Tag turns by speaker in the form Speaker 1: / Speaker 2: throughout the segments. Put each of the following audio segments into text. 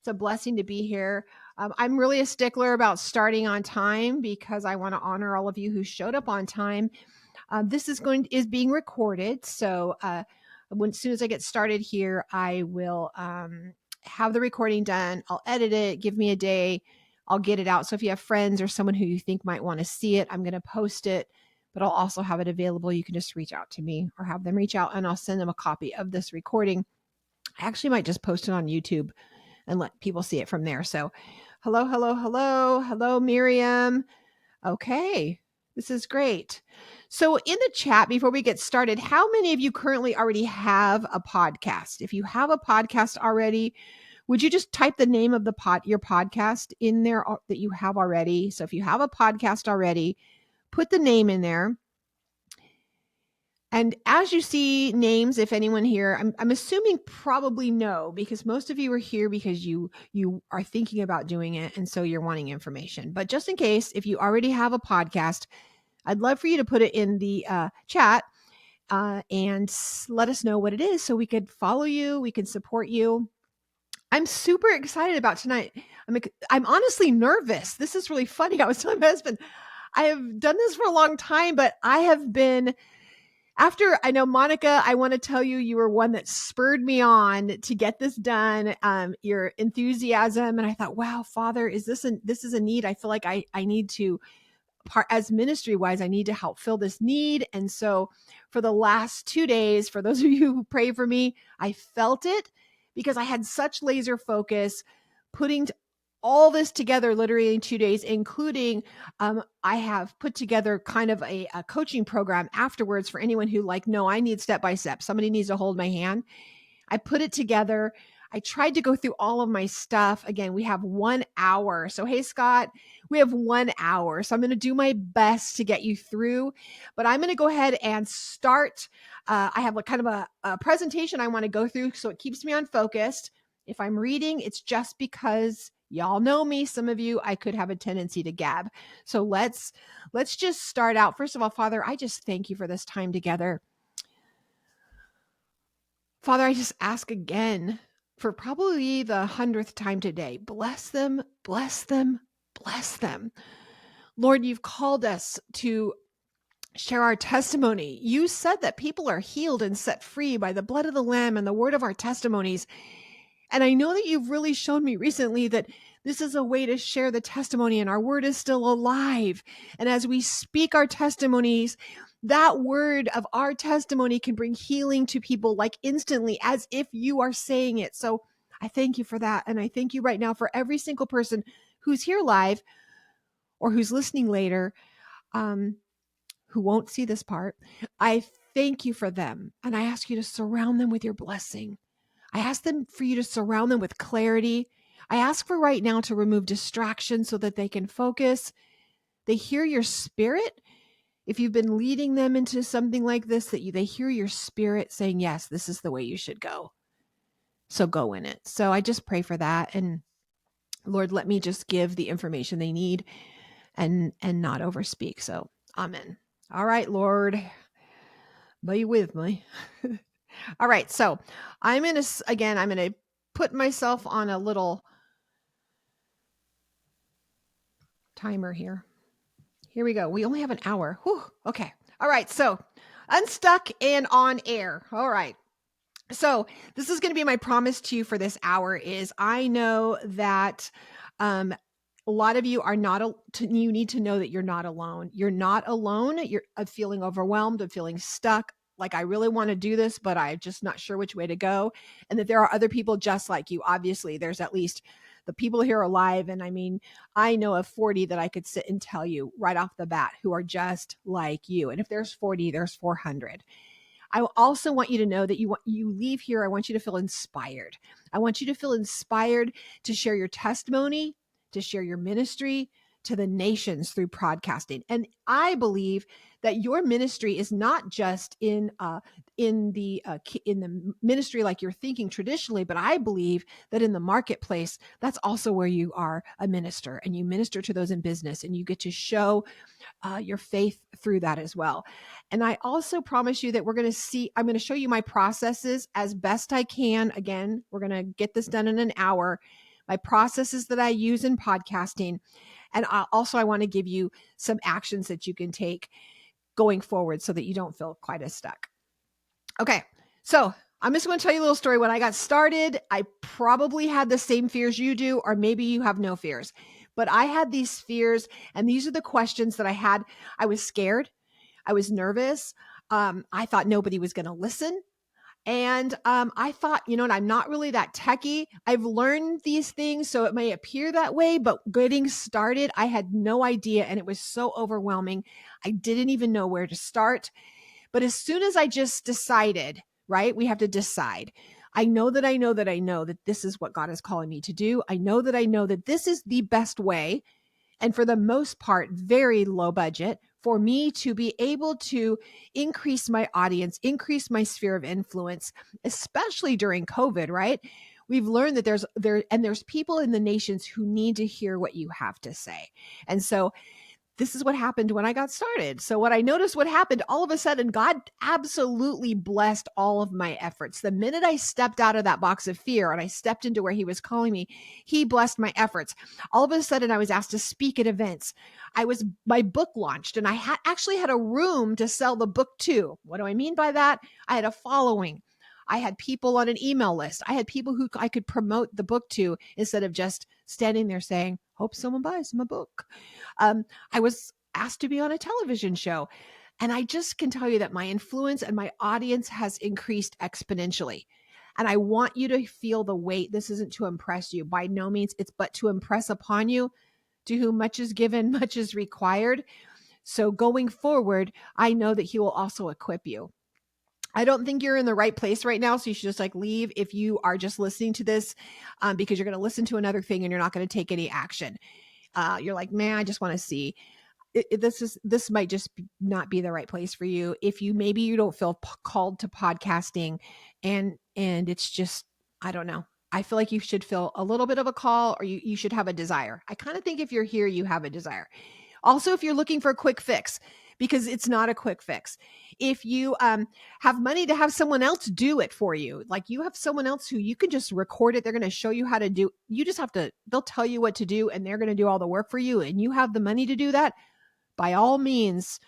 Speaker 1: It's a blessing to be here. I'm really a stickler about starting on time because I want to honor all of you who showed up on time. This is being recorded, so as soon as I get started here, I will have the recording done. I'll edit it. Give me a day. I'll get it out. So if you have friends or someone who you think might want to see it, I'm going to post it, but I'll also have it available. You can just reach out to me or have them reach out, and I'll send them a copy of this recording. I actually might just post it on YouTube and let people see it from there. So hello, hello, hello, hello, Miriam. Okay, this is great. So in the chat, before we get started, how many of you currently already have a podcast? If you have a podcast already, would you just type the name of your podcast in there that you have already? So if you have a podcast already, put the name in there. And as you see names, if anyone here, I'm assuming probably no, because most of you are here because you are thinking about doing it, and so you're wanting information. But just in case, if you already have a podcast, I'd love for you to put it in the chat and let us know what it is, so we could follow you, we can support you. I'm super excited about tonight. I'm honestly nervous. This is really funny. I was telling my husband, I have done this for a long time, but I have been. After I know, Monica, I want to tell you, you were one that spurred me on to get this done. Your enthusiasm. And I thought, wow, Father, this is a need. I feel like I need to, as ministry wise, I need to help fill this need. And so for the last 2 days, for those of you who pray for me, I felt it because I had such laser focus putting all this together literally in 2 days, including I have put together kind of a coaching program afterwards for anyone who no, I need step-by-step. Somebody needs to hold my hand. I put it together. I tried to go through all of my stuff. Again, we have 1 hour. So, hey, Scott, we have 1 hour. So I'm going to do my best to get you through, but I'm going to go ahead and start. I have kind of a presentation I want to go through, so it keeps me on focused. If I'm reading, it's just because y'all know me. Some of you, I could have a tendency to gab. So let's just start out. First of all, Father, I just thank you for this time together. Father, I just ask again for probably the 100th time today. Bless them, bless them, bless them. Lord, you've called us to share our testimony. You said that people are healed and set free by the blood of the Lamb and the word of our testimonies. And I know that you've really shown me recently that this is a way to share the testimony, and our word is still alive. And as we speak our testimonies, that word of our testimony can bring healing to people instantly, as if you are saying it. So I thank you for that. And I thank you right now for every single person who's here live or who's listening later, who won't see this part. I thank you for them. And I ask you to surround them with your blessing. I ask them for you to surround them with clarity. I ask for right now to remove distractions so that they can focus. They hear your spirit. If you've been leading them into something like this, they hear your spirit saying, yes, this is the way you should go. So go in it. So I just pray for that. And Lord, let me just give the information they need and not overspeak. So amen. All right, Lord, be with me. All right, so I'm going to put myself on a little timer here. Here we go. We only have an hour. Whew. Okay. All right, so Unstuck and On Air. All right. So this is going to be my promise to you for this hour is I know that a lot of you are you need to know that you're not alone. You're not alone. You're feeling overwhelmed, of feeling stuck. I really want to do this, but I'm just not sure which way to go. And that there are other people just like you. Obviously, there's at least the people here alive. And I mean, I know of 40 that I could sit and tell you right off the bat who are just like you. And if there's 40, there's 400. I also want you to know that you leave here. I want you to feel inspired. I want you to feel inspired to share your testimony, to share your ministry to the nations through podcasting. And I believe that your ministry is not just in the ministry like you're thinking traditionally, but I believe that in the marketplace, that's also where you are a minister, and you minister to those in business, and you get to show your faith through that as well. And I also promise you that I'm going to show you my processes as best I can. Again, we're going to get this done in an hour. my processes that I use in podcasting. And I want to give you some actions that you can take going forward so that you don't feel quite as stuck. Okay. So I'm just going to tell you a little story. When I got started, I probably had the same fears you do, or maybe you have no fears, but I had these fears, and these are the questions that I had. I was scared. I was nervous. I thought nobody was going to listen. And I thought, and I'm not really that techie. I've learned these things, so it may appear that way, but getting started, I had no idea. And it was so overwhelming. I didn't even know where to start. But as soon as I just decided, right, we have to decide. I know that this is what God is calling me to do. I know that this is the best way. And for the most part, very low budget for me to be able to increase my audience, increase my sphere of influence, especially during COVID, right? We've learned that there's people in the nations who need to hear what you have to say. And so this is what happened when I got started. So what I noticed what happened, all of a sudden, God absolutely blessed all of my efforts. The minute I stepped out of that box of fear and I stepped into where he was calling me, he blessed my efforts. All of a sudden, I was asked to speak at events. My book launched, and I actually had a room to sell the book to. What do I mean by that? I had a following. I had people on an email list. I had people who I could promote the book to instead of just standing there saying, hope someone buys my book. I was asked to be on a television show. And I just can tell you that my influence and my audience has increased exponentially. And I want you to feel the weight. This isn't to impress you. By no means, it's but to impress upon you. To whom much is given, much is required. So going forward, I know that he will also equip you. I don't think you're in the right place right now. So you should just leave if you are just listening to this because you're going to listen to another thing and you're not going to take any action. You're like, man, I just want to see. This might just not be the right place for you. If maybe you don't feel called to podcasting and it's just, I don't know. I feel like you should feel a little bit of a call, or you should have a desire. I kind of think if you're here, you have a desire. Also, if you're looking for a quick fix, because it's not a quick fix. If you have money to have someone else do it for you, like you have someone else who you can just record it. They're going to show you how to do. You just have to, they'll tell you what to do and they're going to do all the work for you. And you have the money to do that. By all means,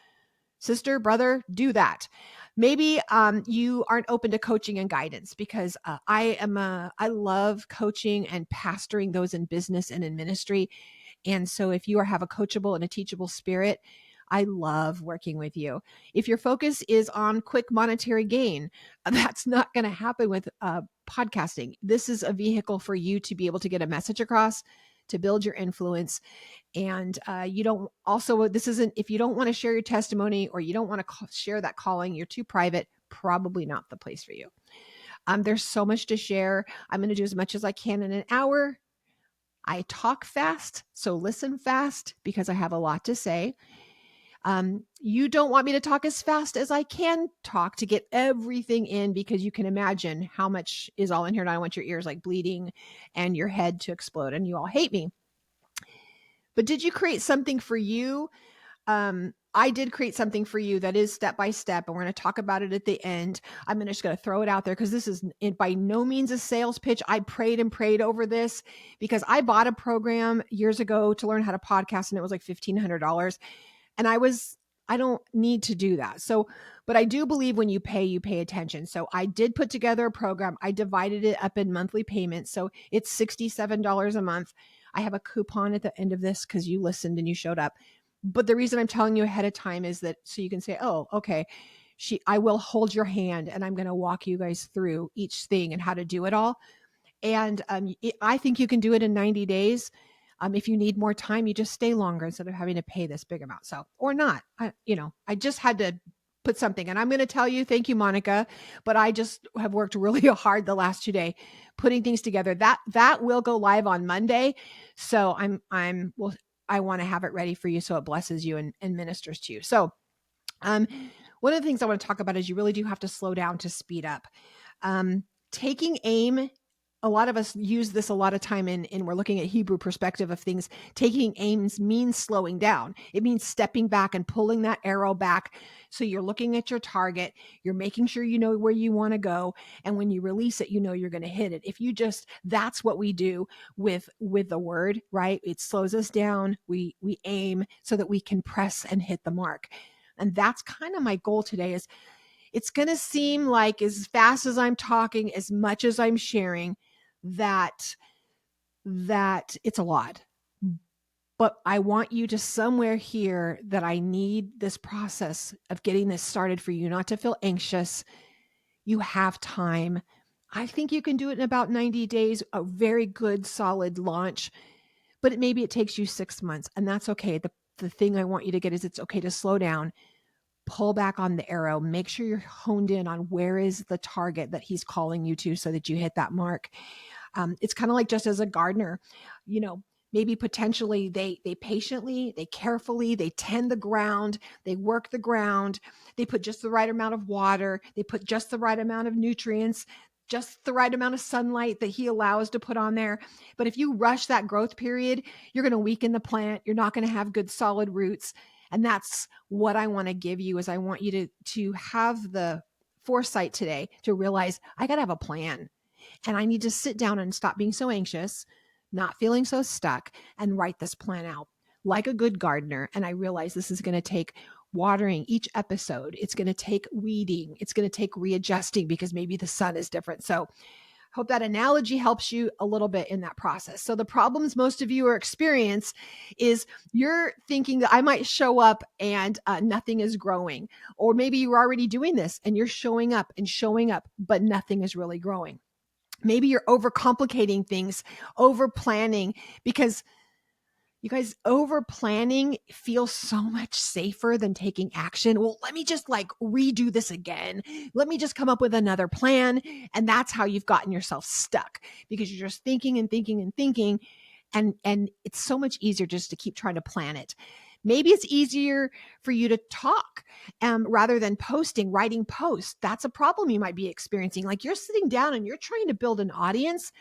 Speaker 1: sister, brother, do that. Maybe you aren't open to coaching and guidance, because I love coaching and pastoring those in business and in ministry. And so if you have a coachable and a teachable spirit, I love working with you. If your focus is on quick monetary gain, that's not going to happen with podcasting. This is a vehicle for you to be able to get a message across, to build your influence. And if you don't want to share your testimony, or you don't want to share that calling, you're too private, probably not the place for you. There's so much to share. I'm going to do as much as I can in an hour. I talk fast, so listen fast, because I have a lot to say. You don't want me to talk as fast as I can talk to get everything in, because you can imagine how much is all in here. And I don't want your ears bleeding and your head to explode and you all hate me. But did you create something for you? I did create something for you that is step by step, and we're going to talk about it at the end. I'm just going to throw it out there because this is by no means a sales pitch. I prayed and prayed over this because I bought a program years ago to learn how to podcast, and it was like $1,500. And I don't need to do that. So, but I do believe when you pay attention. So I did put together a program. I divided it up in monthly payments. So it's $67 a month. I have a coupon at the end of this because you listened and you showed up. But the reason I'm telling you ahead of time is that so you can say, oh, okay, I will hold your hand and I'm going to walk you guys through each thing and how to do it all. And I think you can do it in 90 days. If you need more time, you just stay longer instead of having to pay this big amount. So, or not, I just had to put something, and I'm going to tell you, thank you, Monica, but I just have worked really hard the last 2 days putting things together. That will go live on Monday. So I want to have it ready for you so it blesses you and ministers to you. So, one of the things I want to talk about is you really do have to slow down to speed up. Taking aim a lot of us use this a lot of time in we're looking at Hebrew perspective of things. Taking aims means slowing down. It means stepping back and pulling that arrow back. So you're looking at your target, you're making sure you know where you want to go. And when you release it, you know you're going to hit it. If you just, that's what we do with the word, right? It slows us down. We aim so that we can press and hit the mark. And that's kind of my goal today is it's going to seem like as fast as I'm talking, as much as I'm sharing, that it's a lot. But I want you to somewhere hear that I need this process of getting this started for you, not to feel anxious. You have time. I think you can do it in about 90 days, a very good, solid launch, but maybe it takes you 6 months, and that's okay. The thing I want you to get is it's okay to slow down, pull back on the arrow, make sure you're honed in on where is the target that he's calling you to so that you hit that mark. It's kind of like just as a gardener, maybe potentially they patiently, they carefully, they tend the ground, they work the ground, they put just the right amount of water, they put just the right amount of nutrients, just the right amount of sunlight that he allows to put on there. But if you rush that growth period, you're going to weaken the plant. You're not going to have good solid roots. And that's what I want to give you is I want you to have the foresight today to realize I got to have a plan. And I need to sit down and stop being so anxious, not feeling so stuck, and write this plan out like a good gardener. And I realize this is going to take watering each episode. It's going to take weeding. It's going to take readjusting because maybe the sun is different. So hope that analogy helps you a little bit in that process. So the problems most of you are experience is you're thinking that I might show up and nothing is growing. Or maybe you're already doing this and you're showing up, but nothing is really growing. Maybe you're overcomplicating things, over planning, because you guys, over planning feels so much safer than taking action. Well, let me just redo this again. Let me just come up with another plan. And that's how you've gotten yourself stuck because you're just thinking and thinking and thinking. And it's so much easier just to keep trying to plan it. Maybe it's easier for you to talk rather than writing posts. That's a problem you might be experiencing. Like you're sitting down and you're trying to build an audience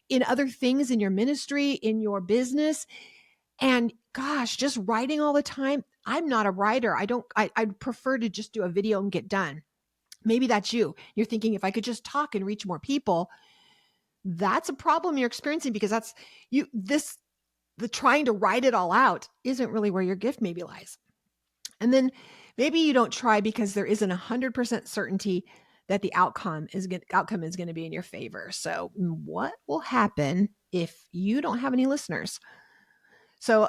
Speaker 1: in other things in your ministry, in your business. And gosh, just writing all the time. I'm not a writer. I'd prefer to just do a video and get done. Maybe that's you. You're thinking if I could just talk and reach more people, that's a problem you're experiencing because that's the trying to write it all out isn't really where your gift maybe lies. And then maybe you don't try because there isn't 100% certainty that the outcome is going to be in your favor. So what will happen if you don't have any listeners? So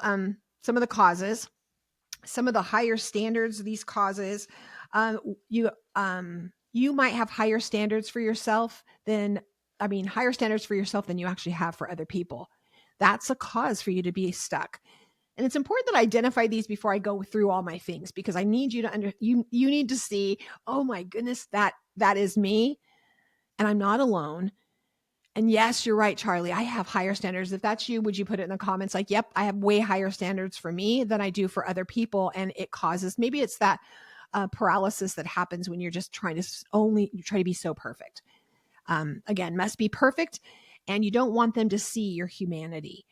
Speaker 1: some of the causes, some of the higher standards of these causes, you might have higher standards for yourself than you actually have for other people. That's a cause for you to be stuck. And it's important that I identify these before I go through all my things, because I need you to you need to see, oh my goodness, that is me and I'm not alone. And yes, you're right, Charli. I have higher standards. If that's you, would you put it in the comments? Like, yep, I have way higher standards for me than I do for other people. And it causes, maybe it's that paralysis that happens when you're just trying to be so perfect. Again, must be perfect. And you don't want them to see your humanity.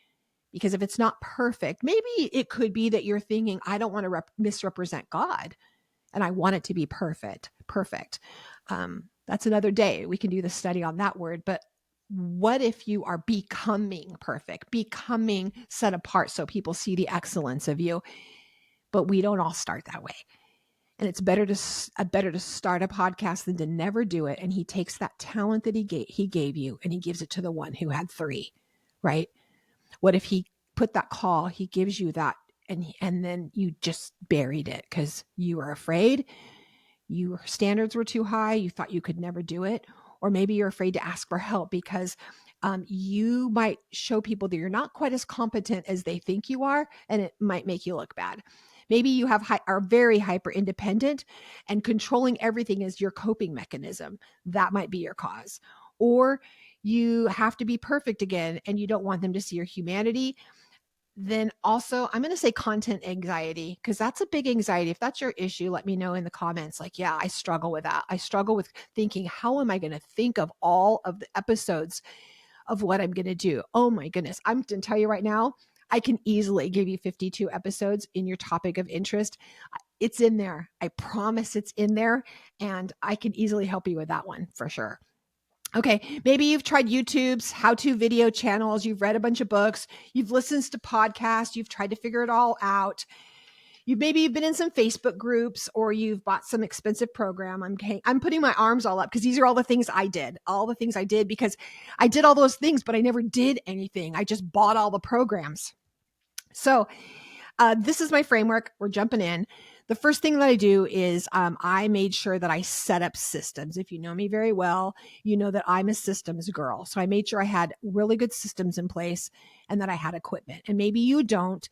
Speaker 1: Because if it's not perfect, maybe it could be that you're thinking, I don't want to misrepresent God. And I want it to be perfect. That's another day. We can do the study on that word. But what if you are becoming perfect, becoming set apart so people see the excellence of you? But we don't all start that way. And it's better to start a podcast than to never do it. And he takes that talent that he gave you and he gives it to the one who had 3, right? What if he put that call, he gives you that, and then you just buried it because you were afraid, your standards were too high, you thought you could never do it, or maybe you're afraid to ask for help because you might show people that you're not quite as competent as they think you are, and it might make you look bad. Maybe you are very hyper independent and controlling everything is your coping mechanism. That might be your cause. Or you have to be perfect again and you don't want them to see your humanity. Then also, I'm going to say content anxiety, because that's a big anxiety. If that's your issue, let me know in the comments. Like, yeah, I struggle with that. I struggle with thinking, how am I going to think of all of the episodes of what I'm going to do. Oh my goodness. I'm going to tell you right now, I can easily give you 52 episodes in your topic of interest. It's in there. I promise it's in there. And I can easily help you with that one for sure. Okay, maybe you've tried YouTube's how-to video channels, you've read a bunch of books, you've listened to podcasts, you've tried to figure it all out. You've been in some Facebook groups, or you've bought some expensive program. I'm putting my arms all up because these are all the things I did. All the things I did because I did all those things, but I never did anything. I just bought all the programs. So this is my framework. We're jumping in. The first thing that I do is I made sure that I set up systems. If you know me very well, you know that I'm a systems girl. So I made sure I had really good systems in place and that I had equipment. And maybe you don't.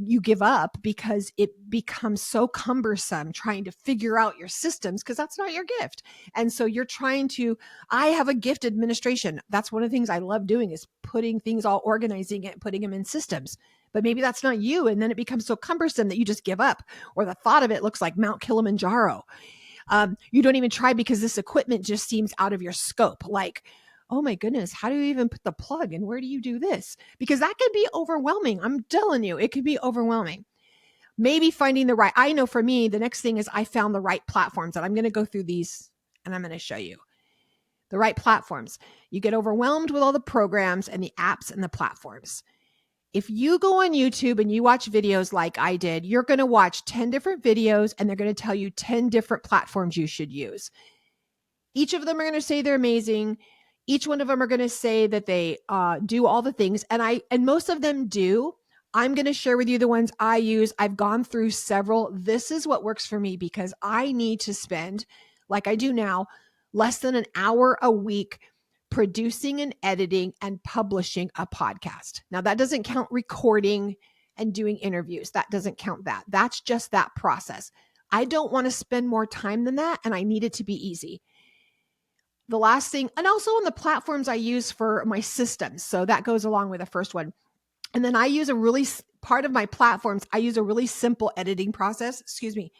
Speaker 1: You give up because it becomes so cumbersome trying to figure out your systems because that's not your gift. And so you're I have a gift administration. That's one of the things I love doing is putting things, all organizing it, putting them in systems. But maybe that's not you. And then it becomes so cumbersome that you just give up, or the thought of it looks like Mount Kilimanjaro. You don't even try because this equipment just seems out of your scope. Like, oh my goodness, how do you even put the plug and where do you do this? Because that can be overwhelming. I'm telling you, it can be overwhelming. Maybe finding I know for me, the next thing is I found the right platforms, and I'm going to go through these and I'm going to show you the right platforms. You get overwhelmed with all the programs and the apps and the platforms. If you go on YouTube and you watch videos like I did, you're going to watch 10 different videos and they're going to tell you 10 different platforms you should use. Each of them are going to say they're amazing. Each one of them are going to say that they do all the things. And most of them do. I'm going to share with you the ones I use. I've gone through several. This is what works for me because I need to spend, like I do now, less than an hour a week producing and editing and publishing a podcast. Now, that doesn't count recording and doing interviews. That doesn't count that. That's just that process. I don't want to spend more time than that, and I need it to be easy. The last thing, and also on the platforms I use for my systems. So that goes along with the first one. And then I use part of my platforms, I use a really simple editing process. Excuse me.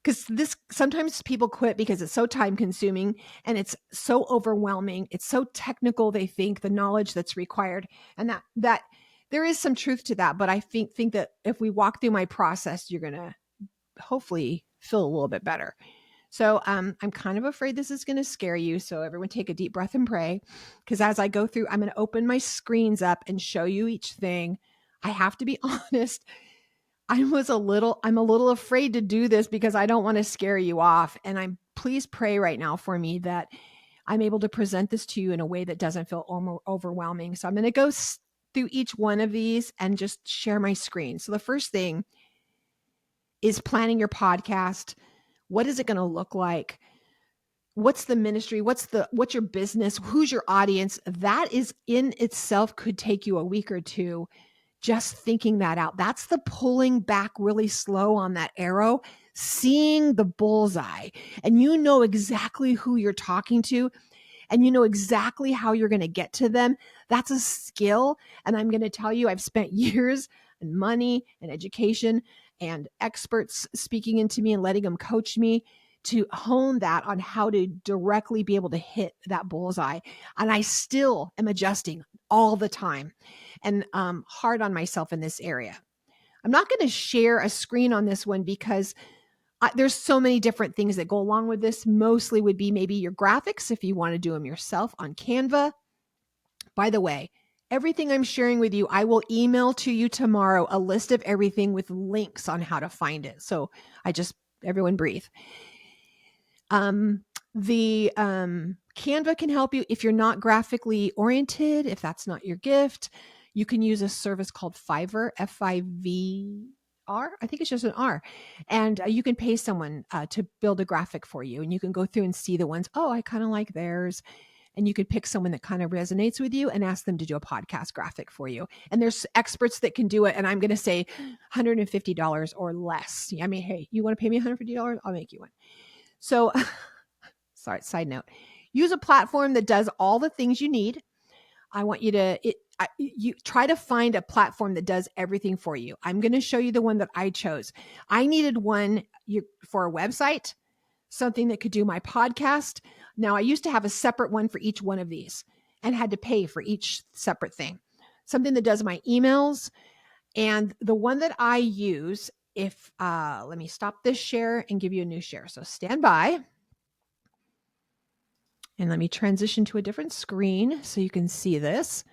Speaker 1: Because sometimes people quit because it's so time consuming and it's so overwhelming. It's so technical, they think, the knowledge that's required. And that there is some truth to that. But I think that if we walk through my process, you're going to hopefully feel a little bit better. So I'm kind of afraid this is going to scare you. So everyone take a deep breath and pray. Because as I go through, I'm going to open my screens up and show you each thing. I have to be honest. I'm a little afraid to do this because I don't want to scare you off. And please pray right now for me that I'm able to present this to you in a way that doesn't feel overwhelming. So I'm going to go through each one of these and just share my screen. So the first thing is planning your podcast. What is it going to look like? What's the ministry? What's your business? Who's your audience? That is in itself could take you a week or two just thinking that out. That's the pulling back really slow on that arrow, seeing the bullseye. And you know exactly who you're talking to and you know exactly how you're going to get to them. That's a skill. And I'm going to tell you, I've spent years and money and education and experts speaking into me and letting them coach me to hone that on how to directly be able to hit that bullseye. And I still am adjusting all the time and hard on myself in this area. I'm not going to share a screen on this one because there's so many different things that go along with this. Mostly would be maybe your graphics if you want to do them yourself on Canva. By the way, everything I'm sharing with you, I will email to you tomorrow a list of everything with links on how to find it. So everyone breathe. The Canva can help you if you're not graphically oriented, if that's not your gift. You can use a service called Fiverr, F-I-V-R. I think it's just an R. And you can pay someone to build a graphic for you. And you can go through and see the ones, I kind of like theirs. And you could pick someone that kind of resonates with you and ask them to do a podcast graphic for you. And there's experts that can do it. And I'm going to say $150 or less. I mean, hey, you want to pay me $150? I'll make you one. So, sorry, side note, use a platform that does all the things you need. I want you to, you try to find a platform that does everything for you. I'm going to show you the one that I chose. I needed one for a website, something that could do my podcast. Now, I used to have a separate one for each one of these and had to pay for each separate thing. Something that does my emails. And the one that I use, if let me stop this share and give you a new share. So stand by. And let me transition to a different screen so you can see this.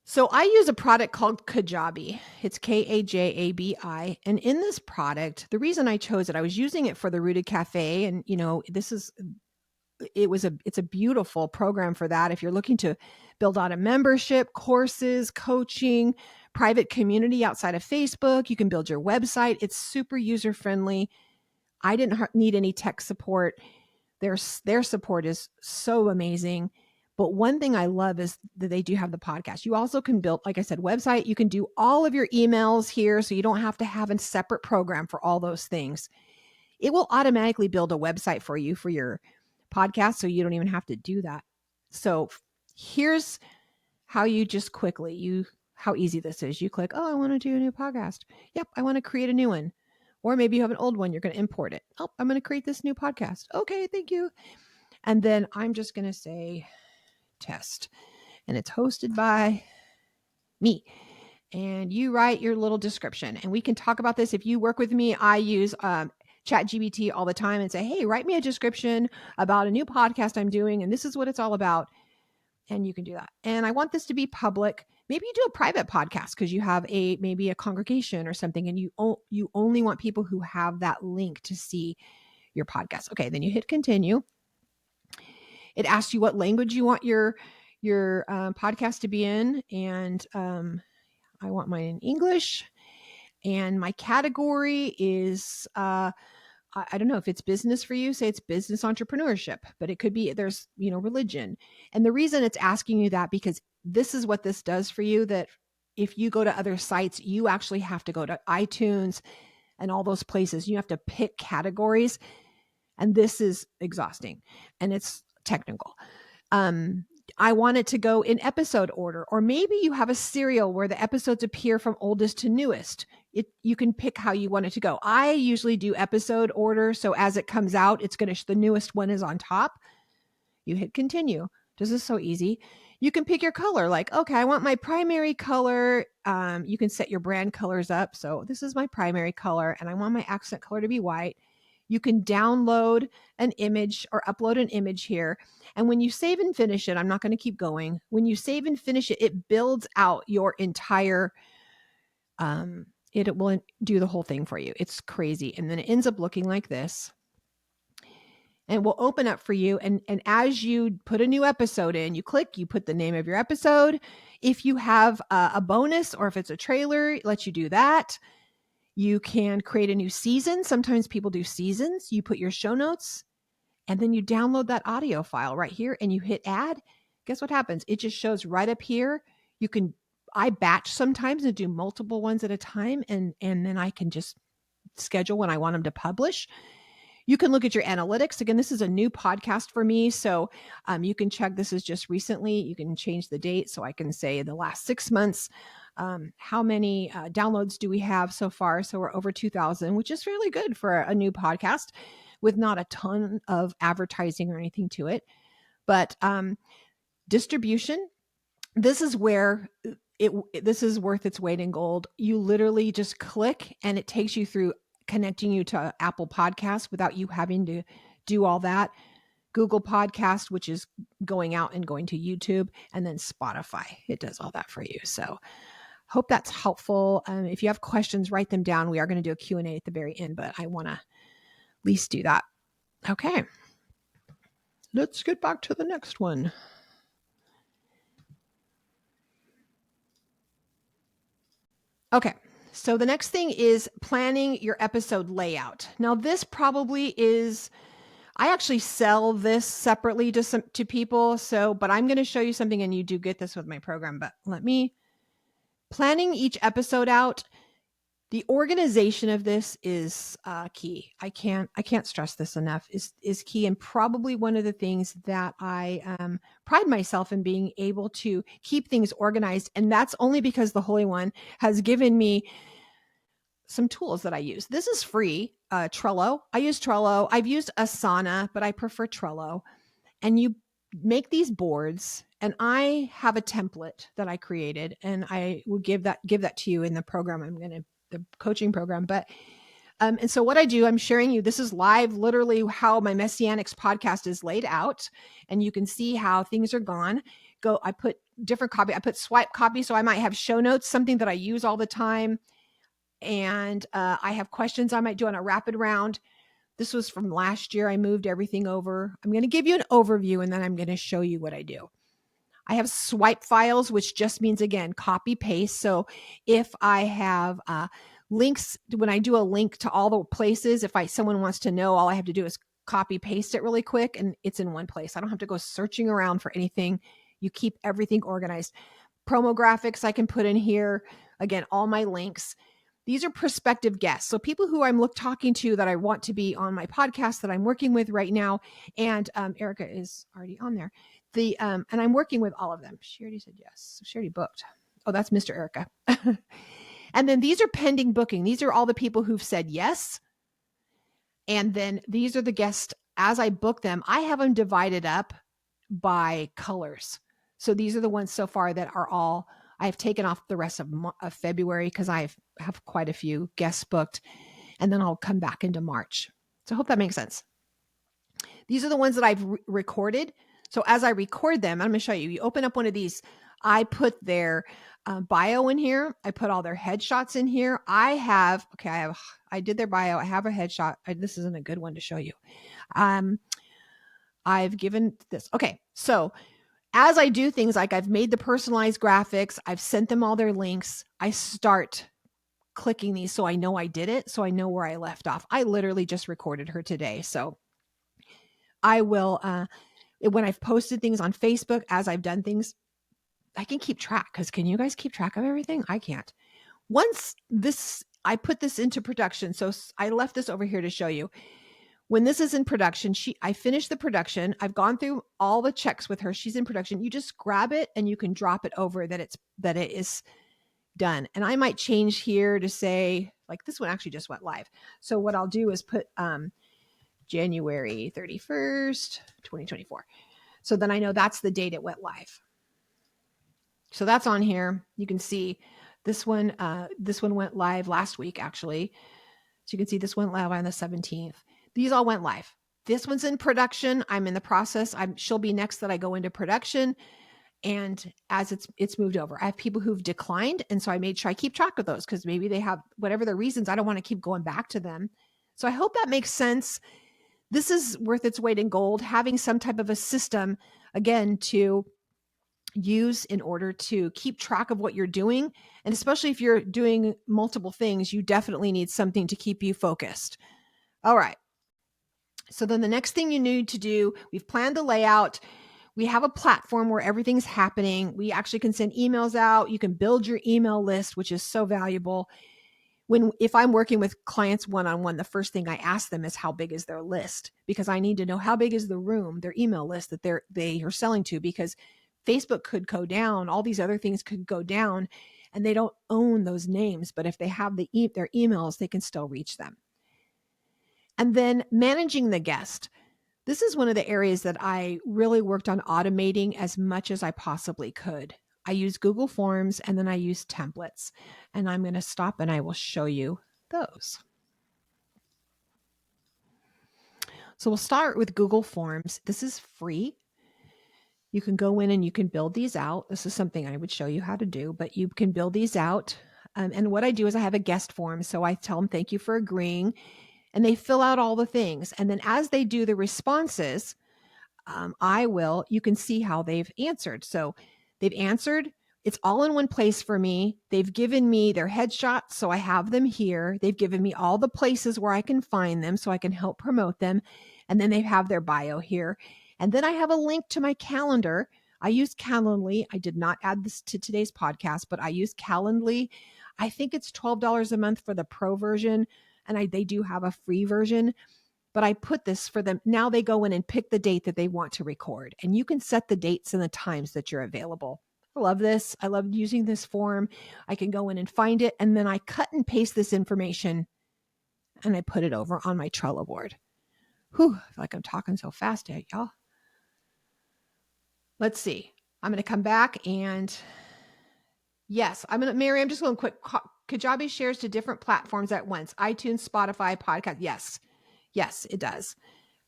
Speaker 1: So I use a product called Kajabi. It's Kajabi. And in this product, the reason I chose it, I was using it for the Rooted Cafe. And, it's a beautiful program for that. If you're looking to build out a membership, courses, coaching, private community outside of Facebook, you can build your website. It's super user-friendly. I didn't need any tech support. Their support is so amazing. But one thing I love is that they do have the podcast. You also can build, like I said, website. You can do all of your emails here, so you don't have to have a separate program for all those things. It will automatically build a website for you for your podcast, so you don't even have to do that. So here's how you just quickly, how easy this is. You click, I want to do a new podcast. Yep, I want to create a new one. Or maybe you have an old one, you're going to import it. Oh, I'm going to create this new podcast. Okay, thank you. And then I'm just going to say test. And it's hosted by me. And you write your little description. And we can talk about this. If you work with me, I use ChatGPT all the time and say, hey, write me a description about a new podcast I'm doing. And this is what it's all about. And you can do that. And I want this to be public. Maybe you do a private podcast because you have maybe a congregation or something, and you only want people who have that link to see your podcast. Okay, then you hit continue. It asks you what language you want your podcast to be in, and I want mine in English. And my category is I don't know if it's business for you. Say it's business entrepreneurship, but it could be there's religion. And the reason it's asking you that because this is what this does for you. That if you go to other sites, you actually have to go to iTunes and all those places. You have to pick categories, and this is exhausting and it's technical. I want it to go in episode order, or maybe you have a serial where the episodes appear from oldest to newest. You can pick how you want it to go. I usually do episode order. So as it comes out, the newest one is on top. You hit continue. This is so easy. You can pick your color. Like, okay, I want my primary color. You can set your brand colors up. So this is my primary color and I want my accent color to be white. You can download an image or upload an image here. And when you save and finish it, I'm not going to keep going. When you save and finish it, it builds out your entire, it will do the whole thing for you. It's crazy. And then it ends up looking like this. And will open up for you. And as you put a new episode in, you click, you put the name of your episode. If you have a bonus or if it's a trailer, it lets you do that. You can create a new season. Sometimes people do seasons. You put your show notes and then you download that audio file right here and you hit add. Guess what happens? It just shows right up here. I batch sometimes and do multiple ones at a time. And then I can just schedule when I want them to publish. You can look at your analytics. Again, this is a new podcast for me. So you can check, this is just recently. You can change the date. So I can say the last 6 months, how many downloads do we have so far? So we're over 2,000, which is really good for a new podcast with not a ton of advertising or anything to it. But distribution, this is where this is worth its weight in gold. You literally just click and it takes you through connecting you to Apple Podcasts without you having to do all that. Google Podcast, which is going out and going to YouTube, and then Spotify. It does all that for you. So hope that's helpful. If you have questions, write them down. We are going to do a Q&A at the very end, but I want to at least do that. Okay. Let's get back to the next one. Okay. So the next thing is planning your episode layout. Now this probably is, I actually sell this separately to people. But I'm going to show you something, and you do get this with my program, but planning each episode out. The organization of this is key. I can't stress this enough, is key. And probably one of the things that I pride myself in being able to keep things organized. And that's only because the Holy One has given me some tools that I use. This is free, Trello. I use Trello. I've used Asana, but I prefer Trello. And you make these boards, and I have a template that I created, and I will give that to you in the program. The coaching program. But and so what I do, I'm sharing you, this is live, literally how my Messianics podcast is laid out. And you can see how things are gone. I put different copy. I put swipe copy. So I might have show notes, something that I use all the time. And I have questions I might do on a rapid round. This was from last year. I moved everything over. I'm going to give you an overview, and then I'm going to show you what I do. I have swipe files, which just means, again, copy paste. So if I have links, when I do a link to all the places, if someone wants to know, all I have to do is copy paste it really quick, and it's in one place. I don't have to go searching around for anything. You keep everything organized. Promo graphics I can put in here. Again, all my links. These are prospective guests. So people who I'm talking to that I want to be on my podcast that I'm working with right now. And Erica is already on there. And I'm working with all of them. She already said yes. She already booked. Oh, that's Mr. Erica. And then these are pending booking. These are all the people who've said yes. And then these are the guests. As I book them, I have them divided up by colors. So these are the ones so far that are all, I've taken off the rest of February because I have quite a few guests booked, and then I'll come back into March. So I hope that makes sense. These are the ones that I've recorded. So as I record them, I'm going to show you. You open up one of these. I put their bio in here. I put all their headshots in here. I did their bio. I have a headshot. This isn't a good one to show you. I've given this. Okay. So as I do things like I've made the personalized graphics, I've sent them all their links, I start clicking these so I know I did it, so I know where I left off. I literally just recorded her today. So I will, when I've posted things on Facebook, as I've done things, I can keep track, because can you guys keep track of everything? I can't. Once I put this into production, so I left this over here to show you. When this is in production, I finished the production. I've gone through all the checks with her. She's in production. You just grab it and you can drop it over that it is done. And I might change here to say, like, this one actually just went live. So what I'll do is put January 31st, 2024. So then I know that's the date it went live. So that's on here. You can see this one went live last week, actually. So you can see this went live on the 17th. These all went live. This one's in production. I'm in the process. She'll be next that I go into production. And as it's moved over, I have people who've declined. And so I made sure I keep track of those, because maybe they have whatever their reasons. I don't want to keep going back to them. So I hope that makes sense. This is worth its weight in gold, having some type of a system, again, to use in order to keep track of what you're doing. And especially if you're doing multiple things, you definitely need something to keep you focused. All right. So then the next thing you need to do, we've planned the layout. We have a platform where everything's happening. We actually can send emails out. You can build your email list, which is so valuable. If I'm working with clients one-on-one, the first thing I ask them is how big is their list, because I need to know how big is the room, their email list that they are selling to, because Facebook could go down. All these other things could go down, and they don't own those names. But if they have their emails, they can still reach them. And then managing the guest. This is one of the areas that I really worked on automating as much as I possibly could. I use Google Forms, and then I use templates. And I'm going to stop and I will show you those. So we'll start with Google Forms. This is free. You can go in and you can build these out. This is something I would show you how to do, but you can build these out. And what I do is I have a guest form. So I tell them, thank you for agreeing. And they fill out all the things. And then as they do the responses, you can see how they've answered. So they've answered. It's all in one place for me. They've given me their headshots, so I have them here. They've given me all the places where I can find them so I can help promote them. And then they have their bio here. And then I have a link to my calendar. I use Calendly. I did not add this to today's podcast, but I use Calendly. I think it's $12 a month for the pro version. And they do have a free version, but I put this for them. Now they go in and pick the date that they want to record, and you can set the dates and the times that you're available. I love this. I love using this form. I can go in and find it, and then I cut and paste this information and I put it over on my Trello board. Whew, I feel like I'm talking so fast, y'all. Let's see. I'm going to come back and yes, Mary, I'm just going quick. Kajabi shares to different platforms at once. iTunes, Spotify, podcast. Yes, it does.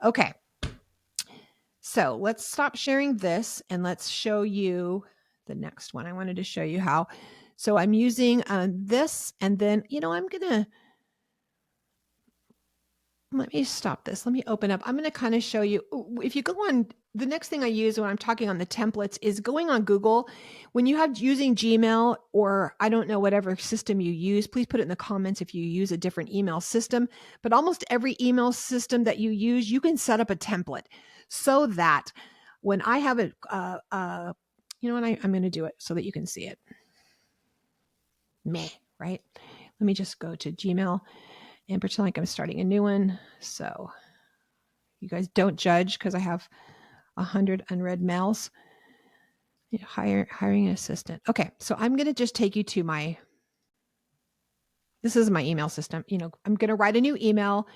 Speaker 1: Okay. So let's stop sharing this and let's show you the next one. I wanted to show you how. So I'm using this, and then, let me stop this. Let me open up. I'm going to kind of show you, if you go on, the next thing I use when I'm talking on the templates is going on Google. When you have using Gmail, or I don't know, whatever system you use, please put it in the comments if you use a different email system. But almost every email system that you use, you can set up a template so that when I have I'm going to do it so that you can see it. Right? Let me just go to Gmail and pretend like I'm starting a new one. So you guys don't judge because I have 100 unread mails. Hiring an assistant. Okay, so I'm going to just take you to this is my email system. I'm going to write a new email.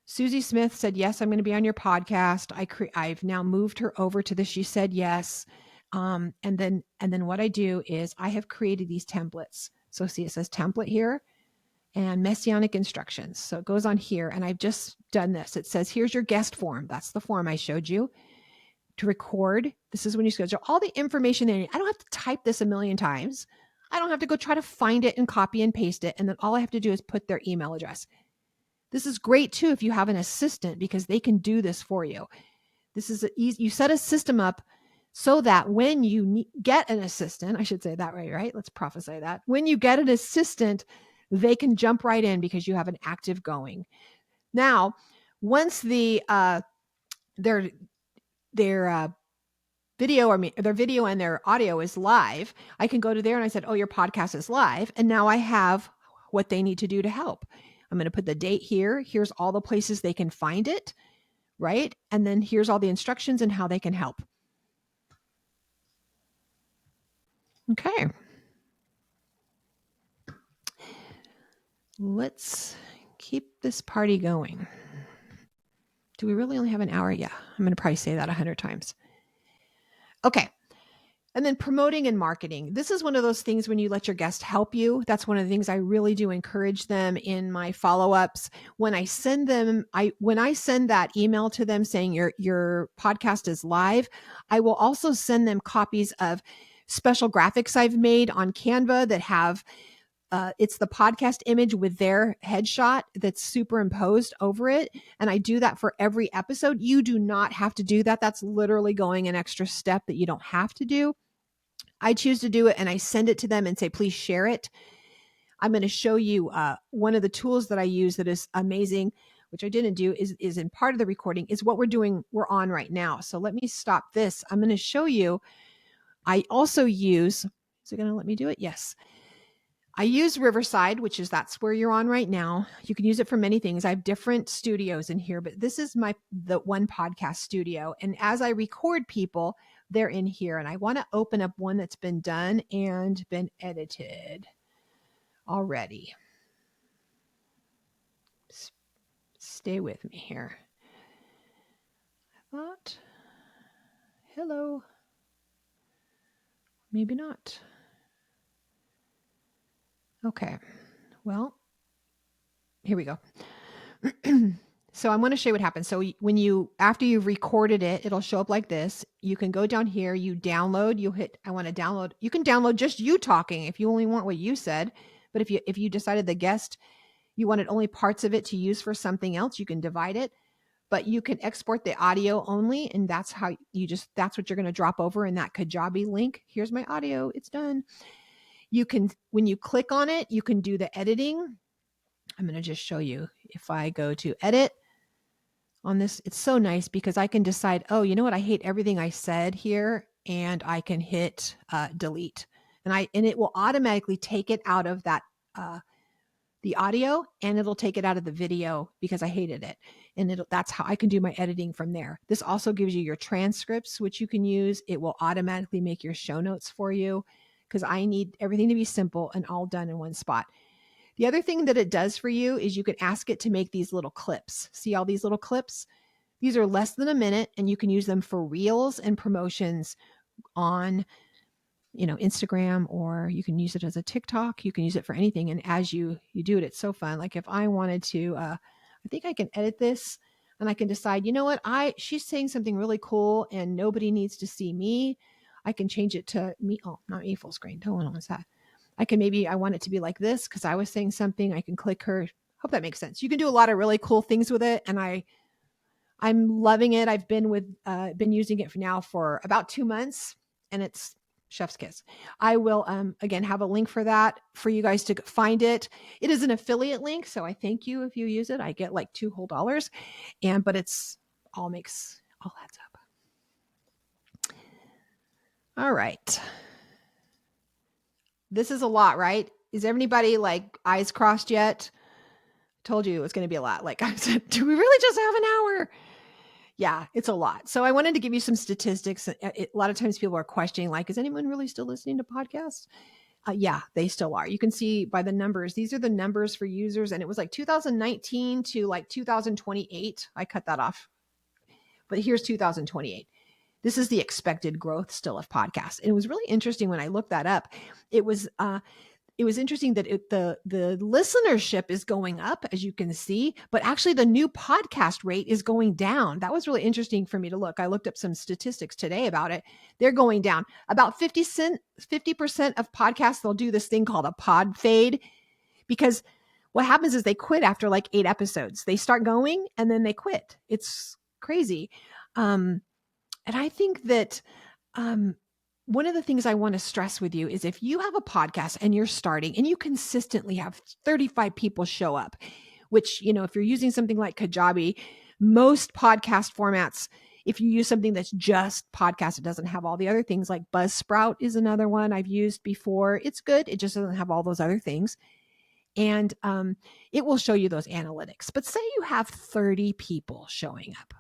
Speaker 1: Susie Smith said, yes, I'm going to be on your podcast. I've now moved her over to this. She said yes. And then what I do is I have created these templates. So see, it says template here and messianic instructions. So it goes on here, and I've just done this. It says, here's your guest form. That's the form I showed you to record. This is when you schedule all the information they need. I don't have to type this a million times. I don't have to go try to find it and copy and paste it. And then all I have to do is put their email address. This is great too if you have an assistant, because they can do this for you. This is easy. You set a system up so that when you get an assistant, I should say that right? Let's prophesy that. When you get an assistant, they can jump right in because you have an active going. Now, once their video and their audio is live, I can go to there and I said, oh, your podcast is live. And now I have what they need to do to help. I'm going to put the date here. Here's all the places they can find it, right? And then here's all the instructions and how they can help. Okay. Let's keep this party going. Do we really only have an hour? Yeah, I'm going to probably say that 100 times. Okay. And then promoting and marketing. This is one of those things when you let your guest help you. That's one of the things I really do encourage them in my follow-ups. When I send that email to them saying your podcast is live, I will also send them copies of special graphics I've made on Canva that have it's the podcast image with their headshot that's superimposed over it. And I do that for every episode. You do not have to do that. That's literally going an extra step that you don't have to do. I choose to do it, and I send it to them and say, please share it. I'm going to show you one of the tools that I use that is amazing, which I didn't do, is in part of the recording, is what we're on right now. So let me stop this. I'm going to show you. I also use, is it going to let me do it? Yes. I use Riverside, that's where you're on right now. You can use it for many things. I have different studios in here, but this is the one podcast studio. And as I record people, they're in here. And I want to open up one that's been done and been edited already. Stay with me here. Hello. Maybe not. Okay, well, here we go. So I'm going to show you what happens. So after you've recorded it, it'll show up like this. You can go down here, you download, you hit, I want to download. You can download just you talking if you only want what you said. But if you decided the guest, you wanted only parts of it to use for something else, you can divide it. But you can export the audio only, and that's how that's what you're going to drop over in that Kajabi link. Here's my audio. It's done. You can, when you click on it, you can do the editing. I'm going to just show you. If I go to edit on this, it's so nice because I can decide, oh, you know what? I hate everything I said here, and I can hit delete, and it will automatically take it out of that the audio and it'll take it out of the video because I hated it. And that's how I can do my editing from there. This also gives you your transcripts, which you can use. It will automatically make your show notes for you because I need everything to be simple and all done in one spot. The other thing that it does for you is you can ask it to make these little clips. See all these little clips? These are less than a minute and you can use them for reels and promotions on Instagram, or you can use it as a TikTok. You can use it for anything. And as you do it, it's so fun. Like if I wanted to, I think I can edit this and I can decide, you know what, she's saying something really cool and nobody needs to see me. I can change it to me. Oh, not me full screen. Don't want that. I want it to be like this because I was saying something. I can click her. Hope that makes sense. You can do a lot of really cool things with it. And I'm loving it. I've been using it for about 2 months and it's chef's kiss. I will, again, have a link for that for you guys to find it. It is an affiliate link. So I thank you if you use it. I get like $2 whole, but it's all adds up. All right. This is a lot, right? Is everybody like eyes crossed yet? Told you it was going to be a lot. Like I said, do we really just have an hour? Yeah, it's a lot. So I wanted to give you some statistics. A lot of times people are questioning, like, is anyone really still listening to podcasts? Yeah, they still are. You can see by the numbers. These are the numbers for users. And it was like 2019 to like 2028. I cut that off. But here's 2028. This is the expected growth still of podcasts. And it was really interesting when I looked that up. It was interesting that the listenership is going up, as you can see, but actually the new podcast rate is going down. That was really interesting for me to look. I looked up some statistics today about it. They're going down. About 50% of podcasts, they'll do this thing called a pod fade, because what happens is they quit after like 8 episodes. They start going and then they quit. It's crazy. And I think that one of the things I want to stress with you is if you have a podcast and you're starting and you consistently have 35 people show up, which, if you're using something like Kajabi, most podcast formats, if you use something that's just podcast, it doesn't have all the other things. Like Buzzsprout is another one I've used before. It's good. It just doesn't have all those other things. And it will show you those analytics. But say you have 30 people showing up.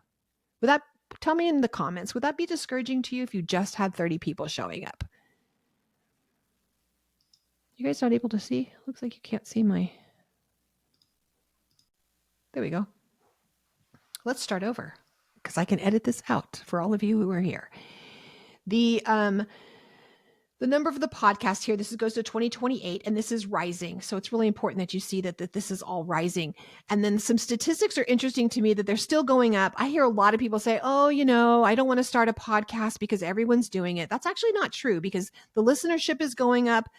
Speaker 1: Tell me in the comments, would that be discouraging to you if you just had 30 people showing up? You guys not able to see? Looks like you can't see my... There we go. Let's start over because I can edit this out for all of you who are here. The number of the podcast here, this goes to 2028, and this is rising. So it's really important that you see that this is all rising. And then some statistics are interesting to me that they're still going up. I hear a lot of people say, oh, I don't want to start a podcast because everyone's doing it. That's actually not true because the listenership is going up.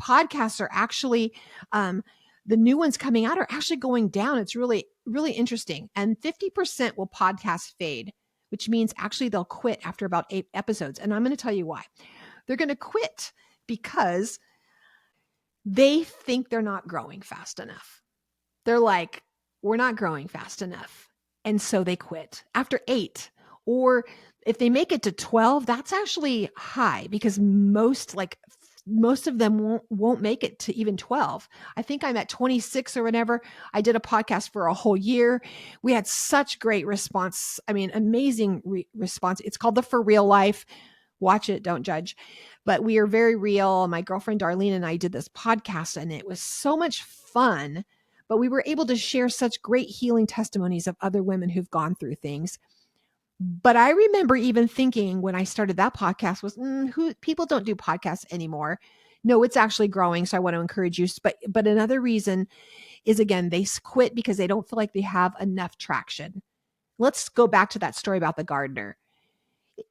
Speaker 1: Podcasts are actually, the new ones coming out are actually going down. It's really, really interesting. And 50% will podcast fade, which means actually they'll quit after about 8 episodes. And I'm going to tell you why. They're going to quit because they think they're not growing fast enough. They're like, we're not growing fast enough. And so they quit after 8. Or if they make it to 12, that's actually high because most of them won't make it to even 12. I think I'm at 26 or whatever. I did a podcast for a whole year. We had such great response. I mean, amazing response. It's called the For Real Life. Watch it, don't judge. But we are very real. My girlfriend Darlene and I did this podcast and it was so much fun, but we were able to share such great healing testimonies of other women who've gone through things. But I remember even thinking when I started that podcast was, people don't do podcasts anymore. No, it's actually growing. So I want to encourage you. But another reason is, again, they quit because they don't feel like they have enough traction. Let's go back to that story about the gardener.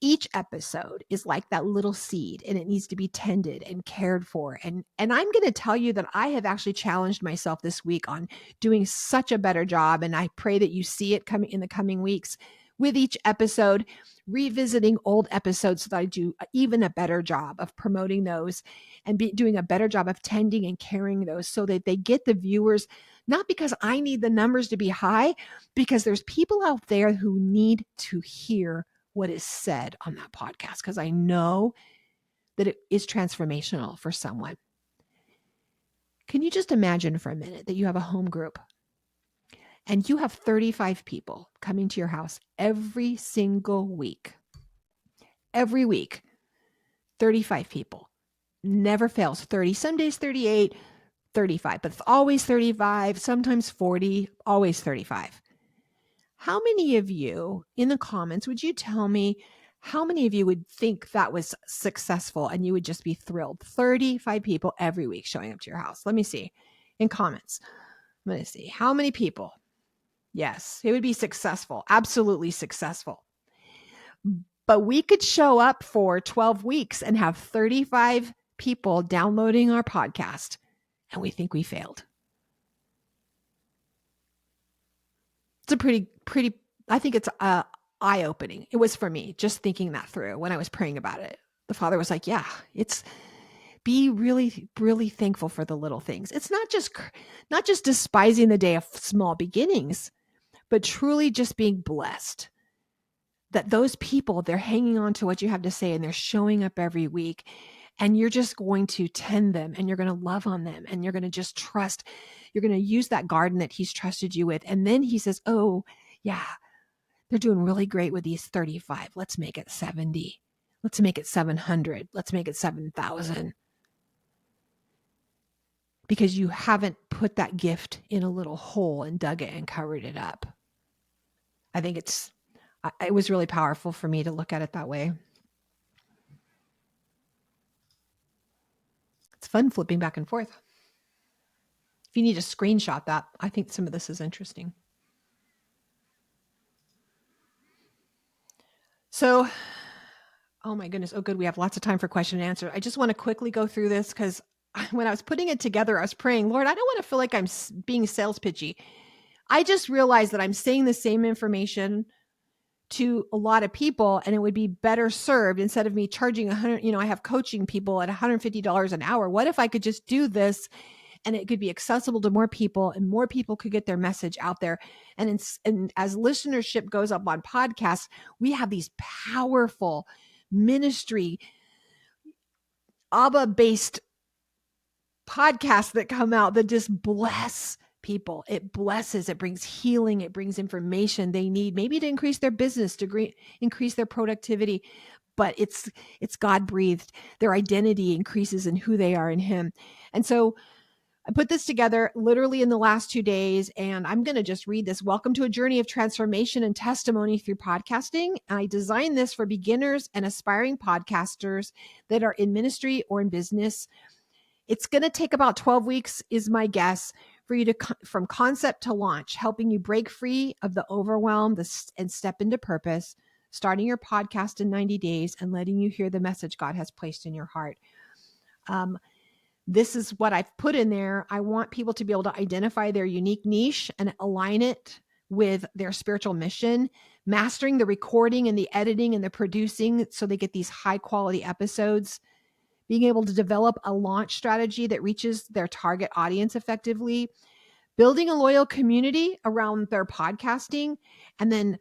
Speaker 1: Each episode is like that little seed and it needs to be tended and cared for. And I'm going to tell you that I have actually challenged myself this week on doing such a better job. And I pray that you see it coming in the coming weeks with each episode, revisiting old episodes so that I do even a better job of promoting those and doing a better job of tending and caring those so that they get the viewers, not because I need the numbers to be high, because there's people out there who need to hear what is said on that podcast, because I know that it is transformational for someone. Can you just imagine for a minute that you have a home group and you have 35 people coming to your house every single week? Every week, 35 people. Never fails. 30, some days 38, 35, but it's always 35, sometimes 40, always 35. How many of you in the comments, would you tell me how many of you would think that was successful and you would just be thrilled? 35 people every week showing up to your house. Let me see in comments. I'm going to see how many people. Yes, it would be successful. Absolutely successful. But we could show up for 12 weeks and have 35 people downloading our podcast, and we think we failed. It's a pretty, I think it's eye-opening. It was for me, just thinking that through when I was praying about it. The Father was like, yeah, be really, really thankful for the little things. It's not just despising the day of small beginnings, but truly just being blessed that those people, they're hanging on to what you have to say and they're showing up every week, and you're just going to tend them and you're going to love on them and you're going to just trust. You're going to use that garden that he's trusted you with. And then he says, oh yeah, they're doing really great with these 35. Let's make it 70. Let's make it 700. Let's make it 7,000. Because you haven't put that gift in a little hole and dug it and covered it up. I think it was really powerful for me to look at it that way. It's fun flipping back and forth. If you need to screenshot that, I think some of this is interesting. So, oh my goodness. Oh, good. We have lots of time for question and answer. I just want to quickly go through this because when I was putting it together, I was praying, Lord, I don't want to feel like I'm being sales pitchy. I just realized that I'm saying the same information to a lot of people, and it would be better served instead of me charging I have coaching people at $150 an hour. What if I could just do this and it could be accessible to more people and more people could get their message out there? And as listenership goes up on podcasts, we have these powerful ministry, ABBA-based podcasts that come out that just bless people. It blesses, it brings healing, it brings information they need, maybe to increase their business, to increase their productivity, but it's God breathed. Their identity increases in who they are in him. And so I put this together literally in the last 2 days, and I'm going to just read this. Welcome to a journey of transformation and testimony through podcasting. I designed this for beginners and aspiring podcasters that are in ministry or in business. It's going to take about 12 weeks, is my guess, for you to from concept to launch, helping you break free of the overwhelm and step into purpose, starting your podcast in 90 days and letting you hear the message God has placed in your heart. This is what I've put in there. I want people to be able to identify their unique niche and align it with their spiritual mission, mastering the recording and the editing and the producing so they get these high quality episodes, being able to develop a launch strategy that reaches their target audience effectively, building a loyal community around their podcasting. And then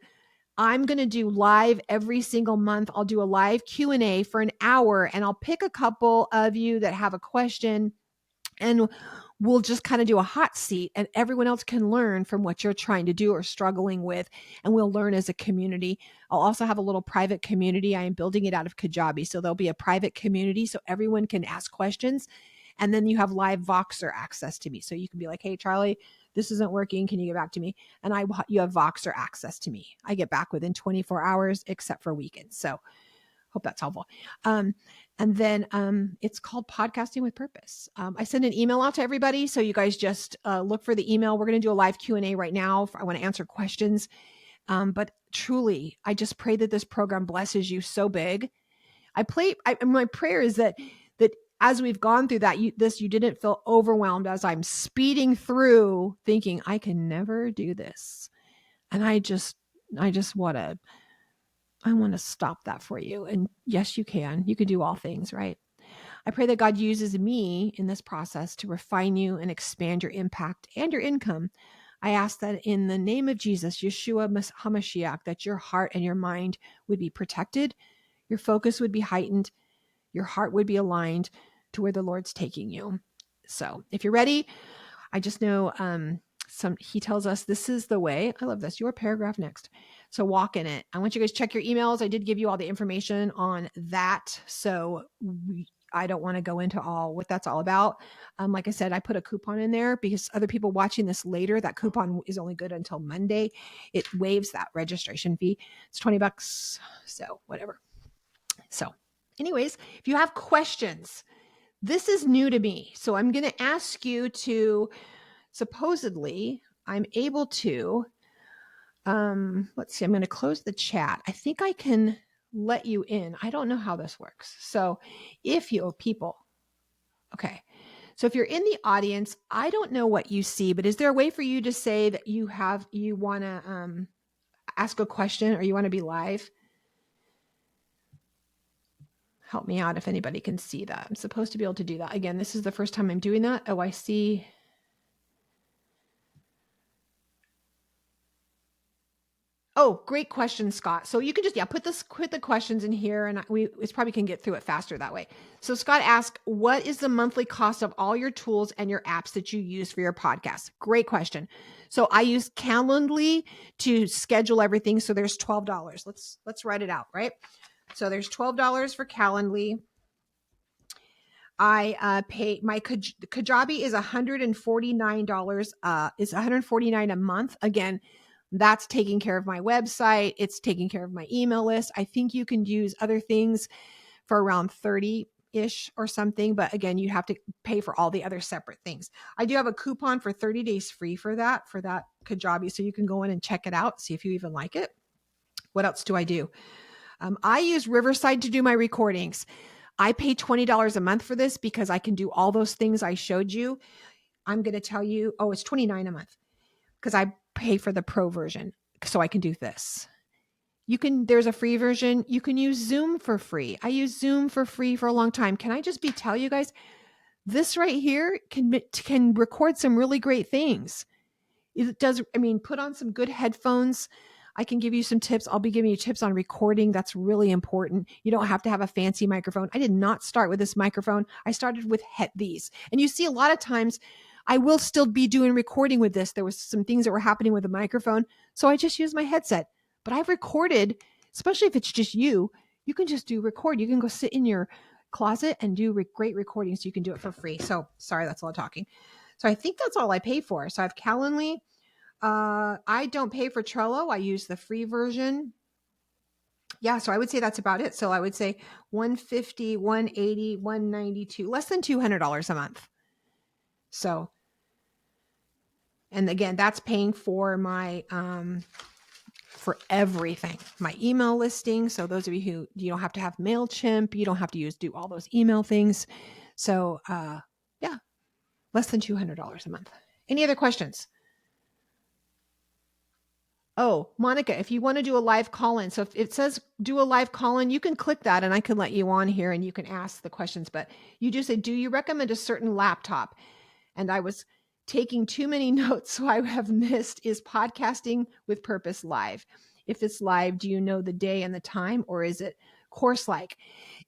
Speaker 1: I'm going to do live every single month. I'll do a live Q&A for an hour, and I'll pick a couple of you that have a question, and we'll just kind of do a hot seat, and everyone else can learn from what you're trying to do or struggling with, and we'll learn as a community. I'll also have a little private community. I am building it out of Kajabi, so there'll be a private community so everyone can ask questions, and then you have live Voxer access to me. So you can be like, hey, Charli, this isn't working. Can you get back to me? And you have Voxer access to me. I get back within 24 hours, except for weekends. So hope that's helpful. And then it's called Podcasting with Purpose. I send an email out to everybody. So you guys just look for the email. We're going to do a live Q&A right now. I want to answer questions. But truly, I just pray that this program blesses you so big. My prayer is that as we've gone through that, you didn't feel overwhelmed as I'm speeding through thinking I can never do this. And I just want to stop that for you. And yes, you can. You can do all things, right? I pray that God uses me in this process to refine you and expand your impact and your income. I ask that in the name of Jesus, Yeshua HaMashiach, that your heart and your mind would be protected, your focus would be heightened, your heart would be aligned to where the Lord's taking you. So if you're ready, I just know he tells us this is the way. I love this. Your paragraph next. So walk in it. I want you guys to check your emails. I did give you all the information on that. So I don't want to go into all what that's all about. Like I said, I put a coupon in there because other people watching this later, that coupon is only good until Monday. It waives that registration fee. It's $20. So whatever. So anyways, if you have questions, this is new to me. So I'm going to ask you to, supposedly I'm able to, let's see, I'm going to close the chat. I think I can let you in. I don't know how this works. So if you people, okay. So if you're in the audience, I don't know what you see, but is there a way for you to say that you want to ask a question or you want to be live? Help me out if anybody can see that. I'm supposed to be able to do that. Again, this is the first time I'm doing that. Oh, I see. Oh, great question, Scott. So you can just, put the questions in here and we probably can get through it faster that way. So Scott asked, what is the monthly cost of all your tools and your apps that you use for your podcast? Great question. So I use Calendly to schedule everything. So there's $12. Let's write it out, right? So there's $12 for Calendly. I pay my Kajabi is $149. It's $149 a month. Again, that's taking care of my website. It's taking care of my email list. I think you can use other things for around 30-ish or something. But again, you have to pay for all the other separate things. I do have a coupon for 30 days free for that Kajabi. So you can go in and check it out, see if you even like it. What else do I do? I use Riverside to do my recordings. I pay $20 a month for this because I can do all those things I showed you. I'm going to tell you, it's $29 a month because I pay for the pro version so I can do this. There's a free version. You can use Zoom for free. I use Zoom for free for a long time. Can I just tell you guys, this right here can record some really great things. It does. Put on some good headphones. I can give you some tips. I'll be giving you tips on recording. That's really important. You don't have to have a fancy microphone. I did not start with this microphone. I started with these. And you see a lot of times I will still be doing recording with this. There was some things that were happening with the microphone. So I just used my headset. But I've recorded, especially if it's just you can just record. You can go sit in your closet and do great recordings. So you can do it for free. So sorry, that's a lot of talking. So I think that's all I pay for. So I have Calendly. I don't pay for Trello. I use the free version. Yeah, so I would say that's about it. So I would say $150, $180, $192, less than $200 a month. So, and again, that's paying for my for everything, my email listing. So those of you who you don't have to have MailChimp, you don't have to do all those email things. So yeah, less than $200 a month. Any other questions? Oh, Monica, if you want to do a live call-in, so if it says do a live call-in, you can click that and I can let you on here and you can ask the questions. But you just say, do you recommend a certain laptop? And I was taking too many notes, so I have missed, is podcasting with purpose live? If it's live, do you know the day and the time, or is it course-like?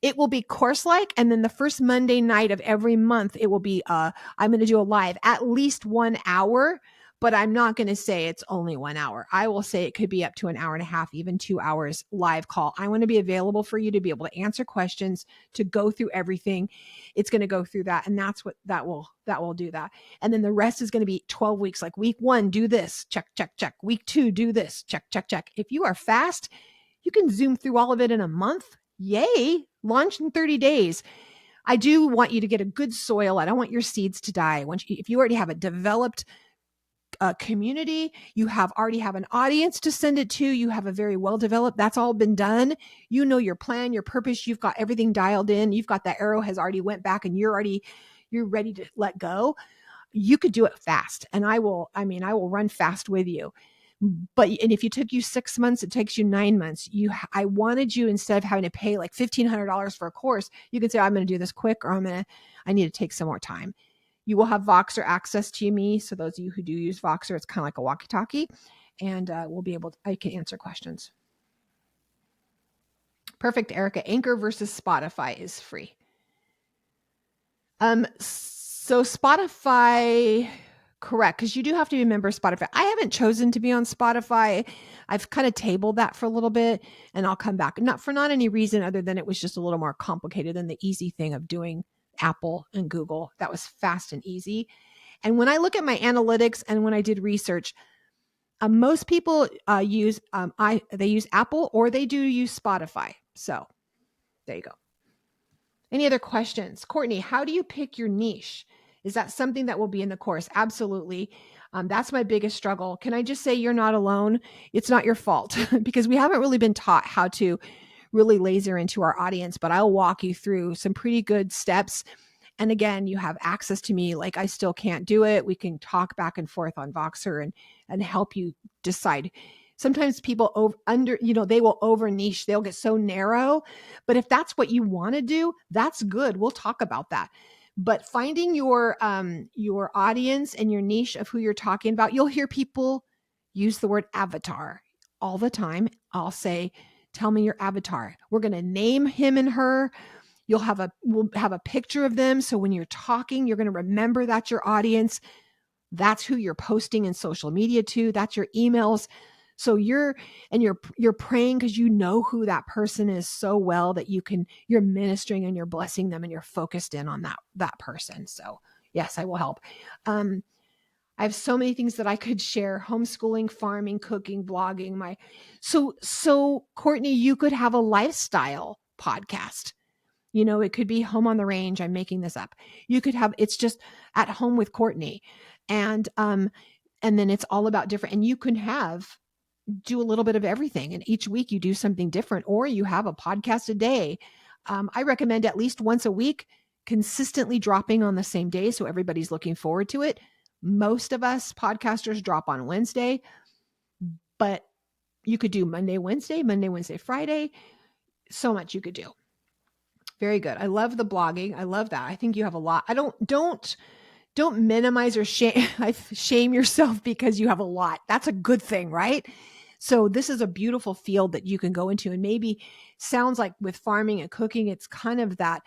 Speaker 1: It will be course-like, and then the first Monday night of every month, it will be, I'm going to do a live at least 1 hour, but I'm not going to say it's only 1 hour. I will say it could be up to an hour and a half, even 2 hours live call. I want to be available for you to be able to answer questions, to go through everything. It's going to go through that. And that's what that will do that. And then the rest is going to be 12 weeks. Like week 1, do this, check, check, check. Week 2, do this, check, check, check. If you are fast, you can zoom through all of it in a month. Yay. Launch in 30 days. I do want you to get a good soil. I don't want your seeds to die. If you already have a developed community, you already have an audience to send it to, you have a very well developed, that's all been done. You know your plan, your purpose, you've got everything dialed in, you've got that arrow has already went back and you're ready to let go. You could do it fast. And I will run fast with you. And if it took you 6 months, it takes you 9 months. I wanted you, instead of having to pay like $1,500 for a course, you can say, I'm going to do this quick, or I need to take some more time. You will have Voxer access to me. So those of you who do use Voxer, it's kind of like a walkie-talkie, and I can answer questions. Perfect, Erica. Anchor versus Spotify is free. So Spotify, correct, because you do have to be a member of Spotify. I haven't chosen to be on Spotify. I've kind of tabled that for a little bit, and I'll come back. Not any reason other than it was just a little more complicated than the easy thing of doing Apple and Google. That was fast and easy. And when I look at my analytics and when I did research, most people use Apple or they do use Spotify. So there you go. Any other questions? Courtney, how do you pick your niche? Is that something that will be in the course? Absolutely. That's my biggest struggle. Can I just say you're not alone? It's not your fault because we haven't really been taught how to really laser into our audience, but I'll walk you through some pretty good steps. And again, you have access to me. Like I still can't do it. We can talk back and forth on Voxer and help you decide. Sometimes people they will over niche. They'll get so narrow. But if that's what you want to do, that's good. We'll talk about that. But finding your audience and your niche of who you're talking about, you'll hear people use the word avatar all the time. I'll say, tell me your avatar. We're going to name him and her. We'll have a picture of them. So when you're talking, you're going to remember that's your audience. That's who you're posting in social media to. That's your emails. So you're praying because you know who that person is so well that you're ministering and you're blessing them and you're focused in on that person. So yes, I will help. I have so many things that I could share: homeschooling, farming, cooking, blogging. So Courtney, you could have a lifestyle podcast. It could be home on the range. I'm making this up. You could have, it's just at home with Courtney. And then it's all about different, and you can do a little bit of everything. And each week you do something different, or you have a podcast a day. I recommend at least once a week, consistently dropping on the same day. So everybody's looking forward to it. Most of us podcasters drop on Wednesday, but you could do Monday, Wednesday, Friday. So much you could do. Very good. I love the blogging. I love that. I think you have a lot. Don't minimize or shame yourself because you have a lot. That's a good thing, right? So this is a beautiful field that you can go into, and maybe sounds like with farming and cooking, it's kind of that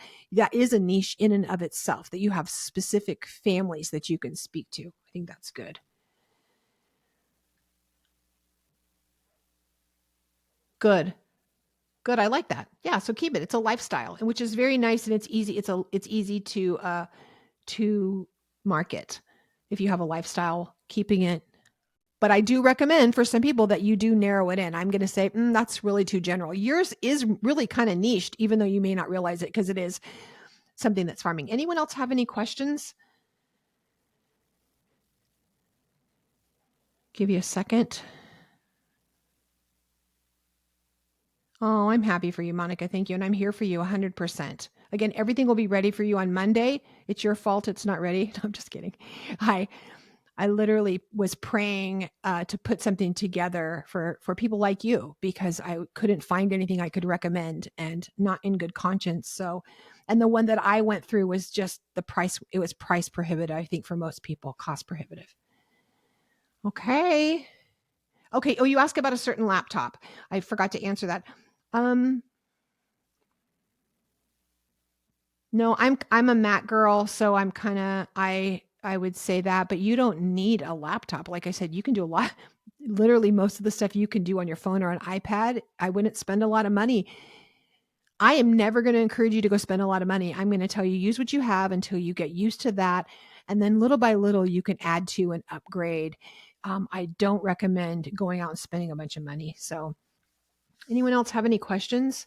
Speaker 1: is a niche in and of itself, that you have specific families that you can speak to. I think that's good. Good. I like that. Yeah. So keep it. It's a lifestyle, and which is very nice, and it's easy. It's easy to market if you have a lifestyle, keeping it. But I do recommend for some people that you do narrow it in. I'm going to say, that's really too general. Yours is really kind of niched, even though you may not realize it, because it is something that's farming. Anyone else have any questions? Give you a second. Oh, I'm happy for you, Monica. Thank you. And I'm here for you 100%. Again, everything will be ready for you on Monday. It's your fault it's not ready. No, I'm just kidding. I literally was praying to put something together for people like you, because I couldn't find anything I could recommend, and not in good conscience. So, and the one that I went through was just the price. It was price prohibitive, I think, for most people, cost prohibitive. Okay. Oh, you asked about a certain laptop. I forgot to answer that. No, I'm a Mac girl, so I'm kind of I would say that, but you don't need a laptop. Like I said, you can do a lot. Literally, most of the stuff you can do on your phone or an iPad. I wouldn't spend a lot of money. I am never going to encourage you to go spend a lot of money. I'm going to tell you, use what you have until you get used to that, and then little by little you can add to and upgrade. I don't recommend going out and spending a bunch of money. So, anyone else have any questions?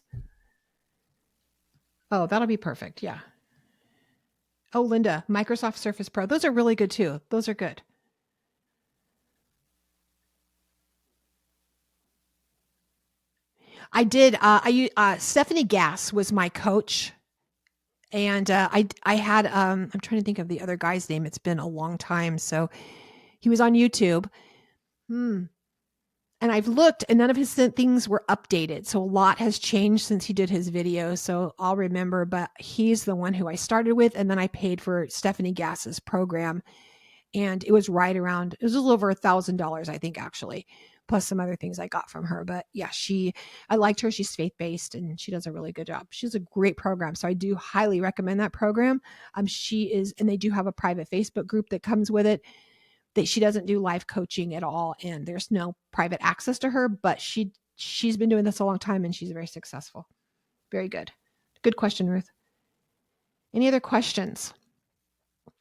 Speaker 1: Oh, that'll be perfect. Yeah. Oh, Linda, Microsoft Surface Pro. Those are really good too. Those are good. I did. Stephanie Gass was my coach, and I had. I'm trying to think of the other guy's name. It's been a long time, so he was on YouTube. And I've looked, and none of his things were updated. So a lot has changed since he did his video. So I'll remember, but he's the one who I started with. And then I paid for Stephanie Gass's program. And it was it was a little over $1,000, I think, actually. plus some other things I got from her. But yeah, I liked her. She's faith-based and she does a really good job. She's a great program. So I do highly recommend that program. And they do have a private Facebook group that comes with it. That she doesn't do live coaching at all. And there's no private access to her, but she's been doing this a long time and she's very successful. Very good. Good question, Ruth. Any other questions?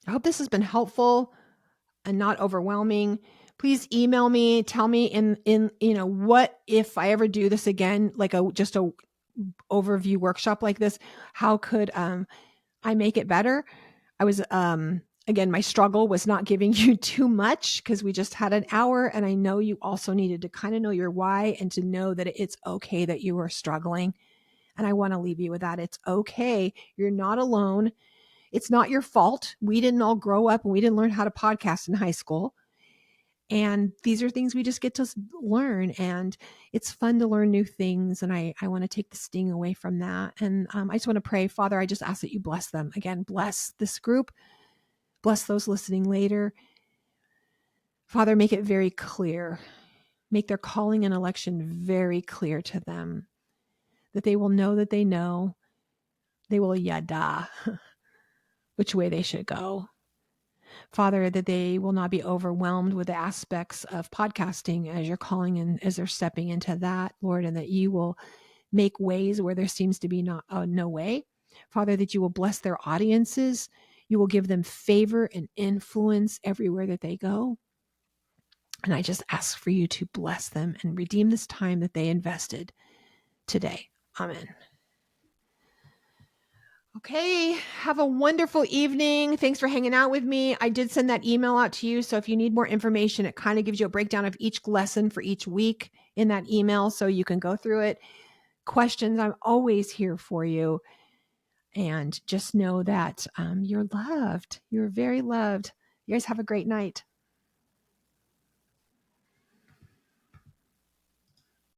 Speaker 1: I hope this has been helpful and not overwhelming. Please email me, tell me what if I ever do this again, like just a overview workshop like this, how could I make it better? I was again, my struggle was not giving you too much because we just had an hour, and I know you also needed to kind of know your why and to know that it's okay that you are struggling. And I want to leave you with that. It's okay. You're not alone. It's not your fault. We didn't all grow up and we didn't learn how to podcast in high school. And these are things we just get to learn. And it's fun to learn new things. And I want to take the sting away from that. And I just want to pray, Father, I just ask that you bless them. Again, bless this group. Bless those listening later. Father, make it very clear. Make their calling and election very clear to them. That they will know that they know. They will yada which way they should go. Father, that they will not be overwhelmed with the aspects of podcasting as you're calling and as they're stepping into that, Lord, and that you will make ways where there seems to be no way. Father, that you will bless their audiences. You will give them favor and influence everywhere that they go. And I just ask for you to bless them and redeem this time that they invested today. Amen. Okay, have a wonderful evening. Thanks for hanging out with me. I did send that email out to you. So if you need more information, it kind of gives you a breakdown of each lesson for each week in that email so you can go through it. Questions, I'm always here for you. And just know that you're loved. You're very loved. You guys have a great night.